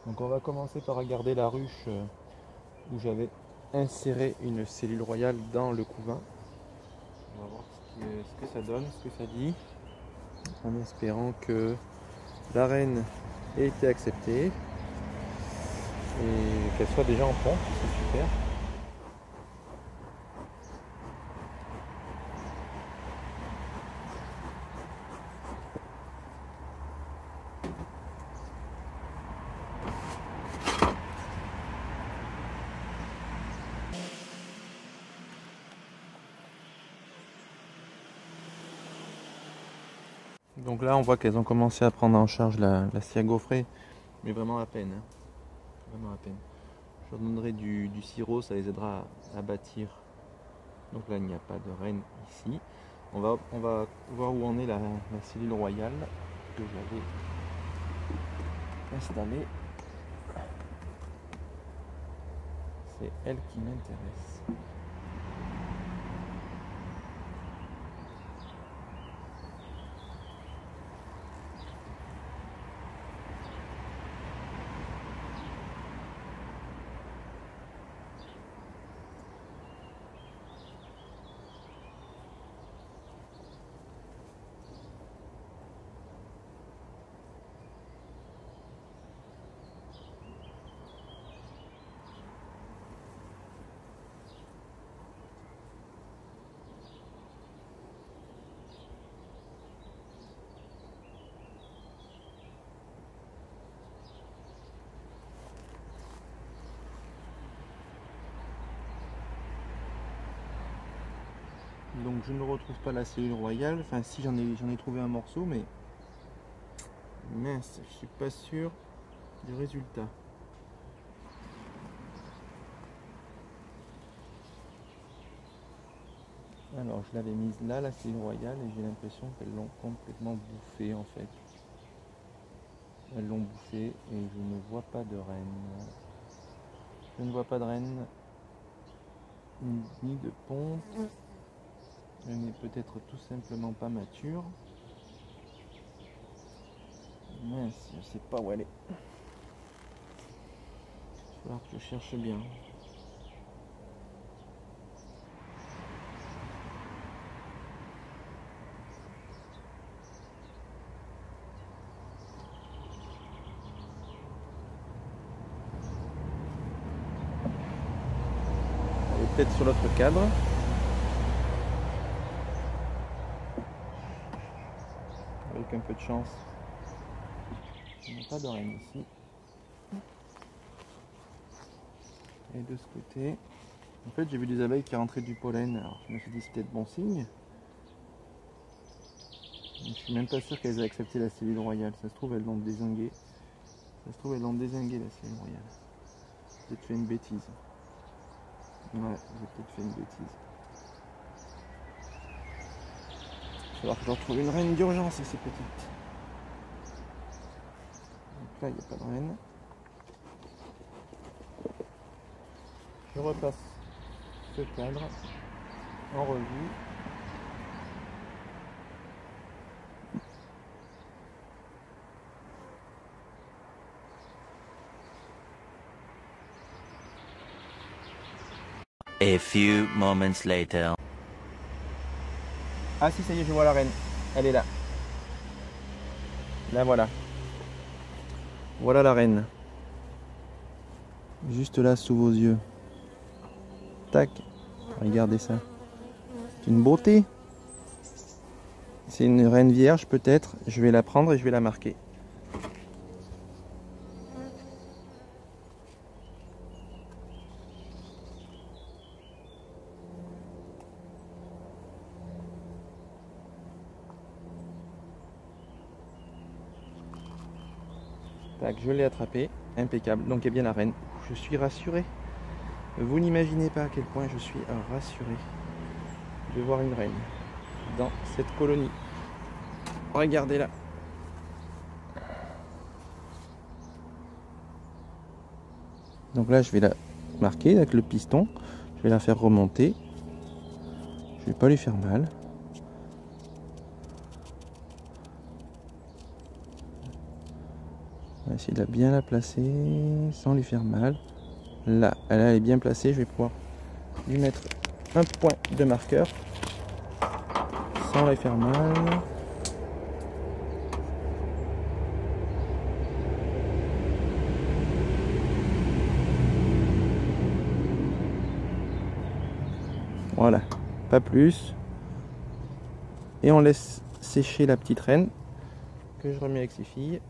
Donc on va commencer par regarder la ruche où j'avais inséré une cellule royale dans le couvain. On va voir ce que ça donne, ce que ça dit, en espérant que la reine ait été acceptée et qu'elle soit déjà en ponte, c'est super. Donc là on voit qu'elles ont commencé à prendre en charge la scie à gaufrer, mais vraiment à peine, hein. Vraiment à peine. Je leur donnerai du sirop, ça les aidera à bâtir. Donc là il n'y a pas de reine ici. On va voir où en est la cellule royale que j'avais installée. C'est elle qui m'intéresse. Donc je ne retrouve pas la cellule royale, enfin si j'en ai trouvé un morceau, mais mince, je suis pas sûr du résultat. Alors je l'avais mise là, la cellule royale, et j'ai l'impression qu'elles l'ont complètement bouffée en fait. Elles l'ont bouffée et je ne vois pas de reine. Je ne vois pas de reine ni de ponte. Elle n'est peut-être tout simplement pas mature. Mince, je sais pas où elle est. Il va falloir que je cherche bien. Elle est peut-être sur l'autre cadre. Avec un peu de chance. Il n'y a pas de reine ici. Et de ce côté, en fait j'ai vu des abeilles qui rentraient du pollen. Alors je me suis dit c'est peut-être bon signe. Je suis même pas sûr qu'elles aient accepté la cellule royale. Ça se trouve elles l'ont dézinguée. Ça se trouve elles l'ont dézinguée la cellule royale. J'ai peut-être fait une bêtise. Ouais, j'ai peut-être fait une bêtise. Il va falloir que je retrouve une reine d'urgence et c'est petite. Donc là il n'y a pas de reine. Je repasse ce cadre en revue. A few moments later. Ah si, ça y est, je vois la reine. Elle est là. Là voilà. Voilà la reine. Juste là sous vos yeux. Tac. Regardez ça. C'est une beauté. C'est une reine vierge peut-être. Je vais la prendre et je vais la marquer. Tac, je l'ai attrapée. Impeccable. Donc il y a bien la reine. Je suis rassuré. Vous n'imaginez pas à quel point je suis rassuré de voir une reine dans cette colonie. Regardez-la. Donc là, je vais la marquer avec le piston. Je vais la faire remonter. Je vais pas lui faire mal. Ouais, essayer de bien la placer sans lui faire mal. Là, elle est bien placée, je vais pouvoir lui mettre un point de marqueur sans la faire mal. Voilà, pas plus. Et on laisse sécher la petite reine que je remets avec ses filles.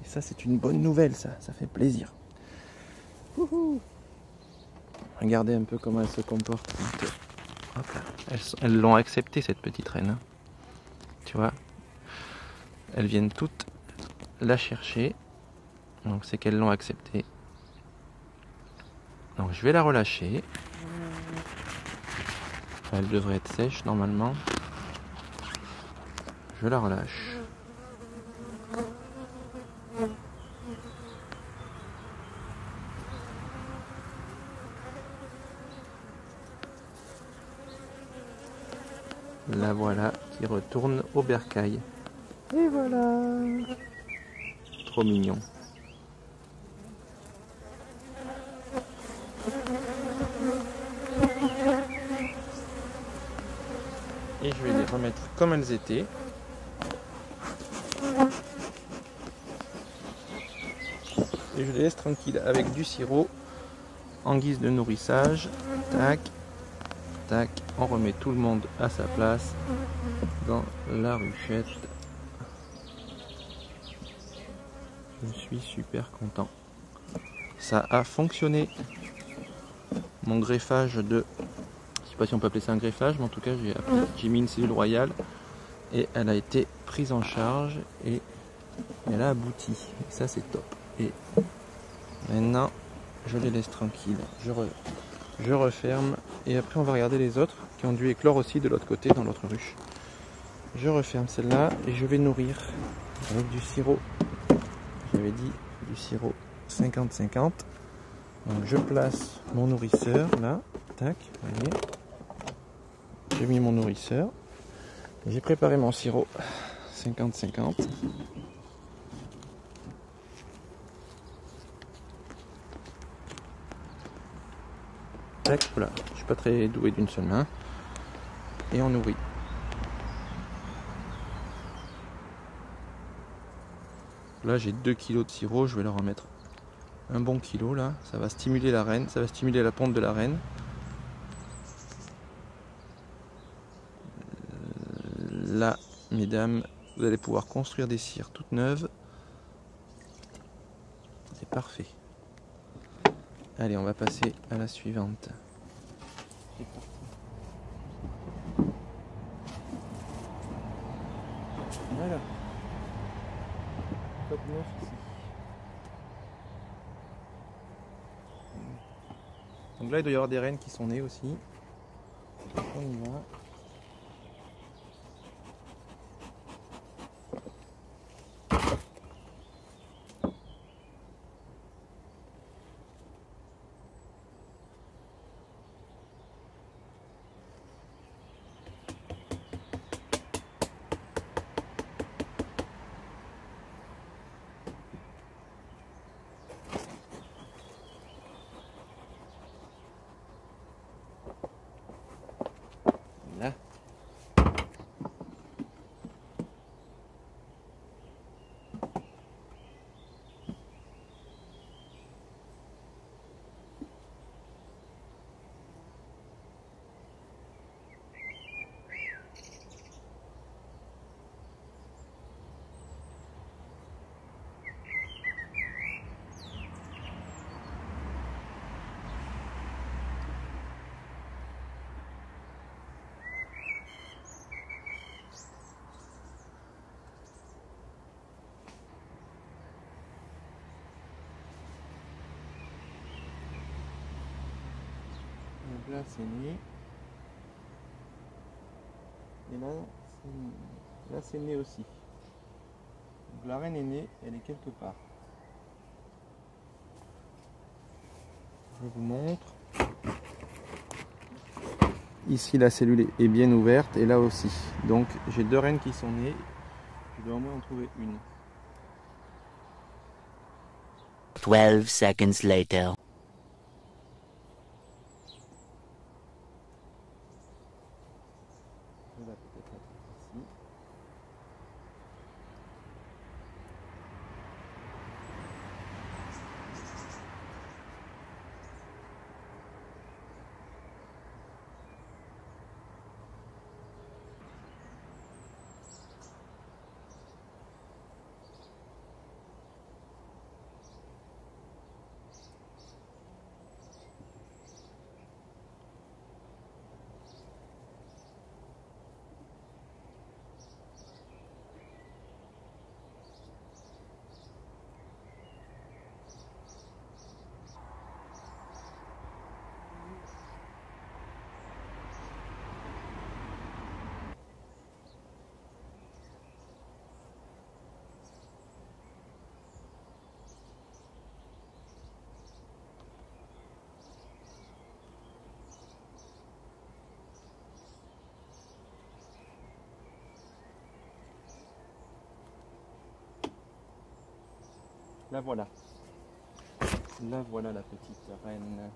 Et ça, c'est une bonne nouvelle, ça fait plaisir. Wouhou. Regardez un peu comment elle se comporte. Hop là. Elles l'ont accepté, cette petite reine. Hein. Tu vois, elles viennent toutes la chercher. Donc c'est qu'elles l'ont accepté. Donc je vais la relâcher. Elle devrait être sèche normalement. Je la relâche. La voilà qui retourne au bercail. Et voilà. Trop mignon. Et je vais les remettre comme elles étaient. Et je les laisse tranquilles avec du sirop en guise de nourrissage. Tac, tac. On remet tout le monde à sa place dans la ruchette. Je suis super content. Ça a fonctionné. Mon greffage de... Je sais pas si on peut appeler ça un greffage, mais en tout cas j'ai mis une cellule royale et elle a été prise en charge et elle a abouti. Et ça c'est top. Et maintenant je les laisse tranquilles. Je referme et après on va regarder les autres qui ont dû éclore aussi de l'autre côté dans l'autre ruche. Je referme celle-là et je vais nourrir avec du sirop. J'avais dit du sirop 50-50. Donc je place mon nourrisseur là. Tac, vous voyez. J'ai mis mon nourrisseur. J'ai préparé mon sirop 50-50. Tac, voilà. Je suis pas très doué d'une seule main. Et on nourrit. Là j'ai 2 kg de sirop, je vais leur en mettre un bon kilo là. Ça va stimuler la reine, ça va stimuler la ponte de la reine. Là, mesdames, vous allez pouvoir construire des cires toutes neuves. C'est parfait. Allez, on va passer à la suivante. C'est parti. Voilà. Top 9 ici. Donc là, il doit y avoir des reines qui sont nées aussi. On y va. Là. Donc là c'est né. Et là c'est né aussi. Donc la reine est née, elle est quelque part. Je vous montre. Ici la cellule est bien ouverte et là aussi. Donc j'ai 2 reines qui sont nées. Je dois au moins en trouver une. 12 seconds later. Je vais peut-être mettre ici. La voilà. La voilà la petite reine.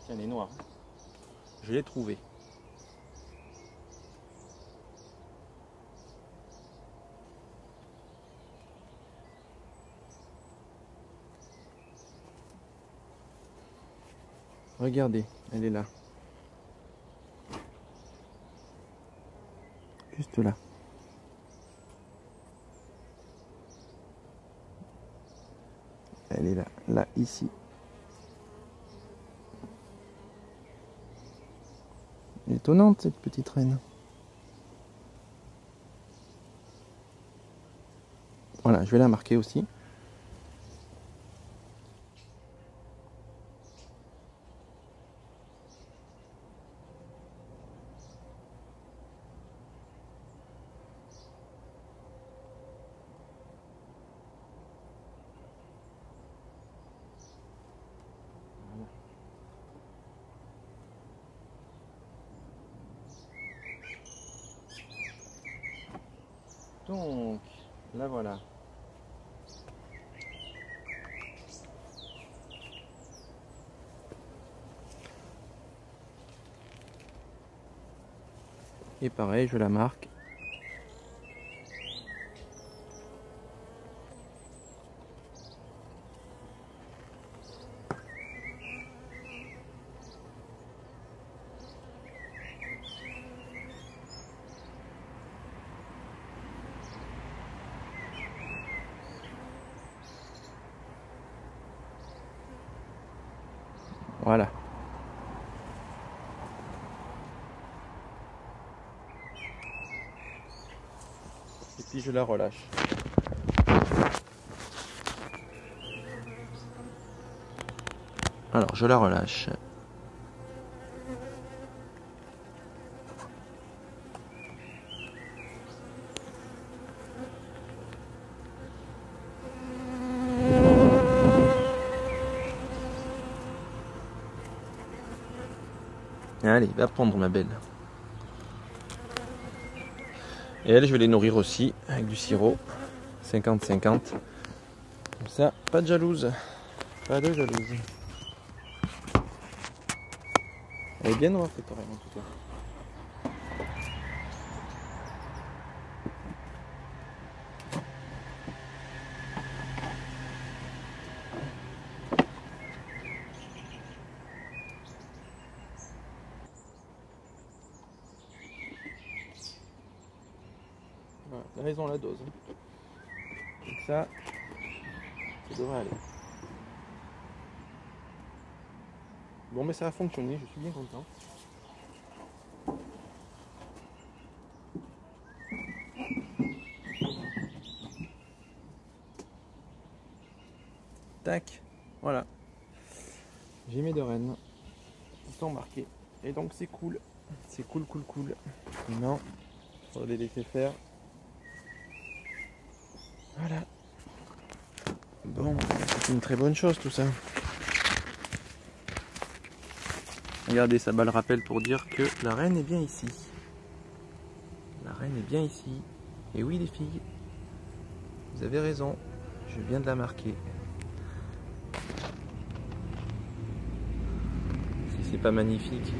Tiens, elle est noire. Je l'ai trouvée. Regardez, elle est là. Juste là. Elle est là, là, ici. Étonnante cette petite reine. Voilà, je vais la marquer aussi. Donc, la voilà. Et pareil, je la marque. Voilà. Et puis je la relâche. Alors je la relâche. Allez, va prendre ma belle. Et elle, je vais les nourrir aussi avec du sirop. 50-50. Comme ça, pas de jalouse. Pas de jalouse. Elle est bien noire cette oreille en tout cas. Voilà, la raison, la dose. Donc ça devrait aller. Bon, mais ça a fonctionné, je suis bien content. Tac, voilà. J'ai mes deux rennes qui sont marquées. Et donc c'est cool. C'est cool, cool, cool. Non, faut les laisser faire. Voilà. Bon, c'est une très bonne chose tout ça. Regardez, ça bat le rappel pour dire que la reine est bien ici. La reine est bien ici. Et oui les filles, Vous avez raison, je viens de la marquer. Si c'est pas magnifique.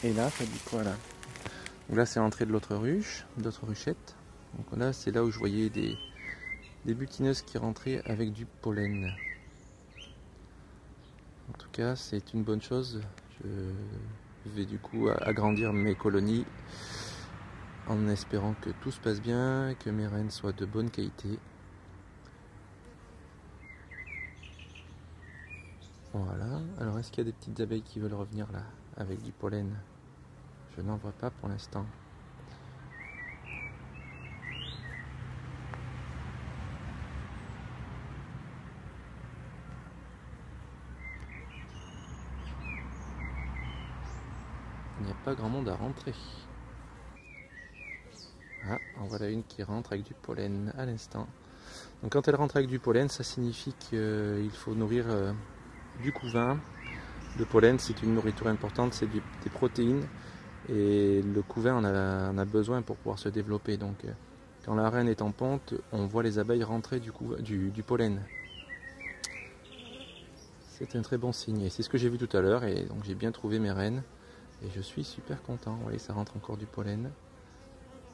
Et là, ça dit quoi là? Donc là, c'est l'entrée de l'autre ruche, d'autres ruchettes. Donc là, c'est là où je voyais des butineuses qui rentraient avec du pollen. En tout cas, c'est une bonne chose. Je vais du coup agrandir mes colonies en espérant que tout se passe bien, que mes reines soient de bonne qualité. Voilà. Alors, est-ce qu'il y a des petites abeilles qui veulent revenir là avec du pollen? Je n'en vois pas pour l'instant. Il n'y a pas grand monde à rentrer. Ah, en voilà une qui rentre avec du pollen à l'instant. Donc quand elle rentre avec du pollen, ça signifie qu'il faut nourrir du couvain. Le pollen, c'est une nourriture importante, c'est des protéines. Et le couvain en a besoin pour pouvoir se développer. Donc quand la reine est en ponte, on voit les abeilles rentrer du pollen. C'est un très bon signe. Et c'est ce que j'ai vu tout à l'heure. Et donc j'ai bien trouvé mes reines. Et je suis super content. Vous voyez, ça rentre encore du pollen.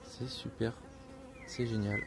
C'est super. C'est génial.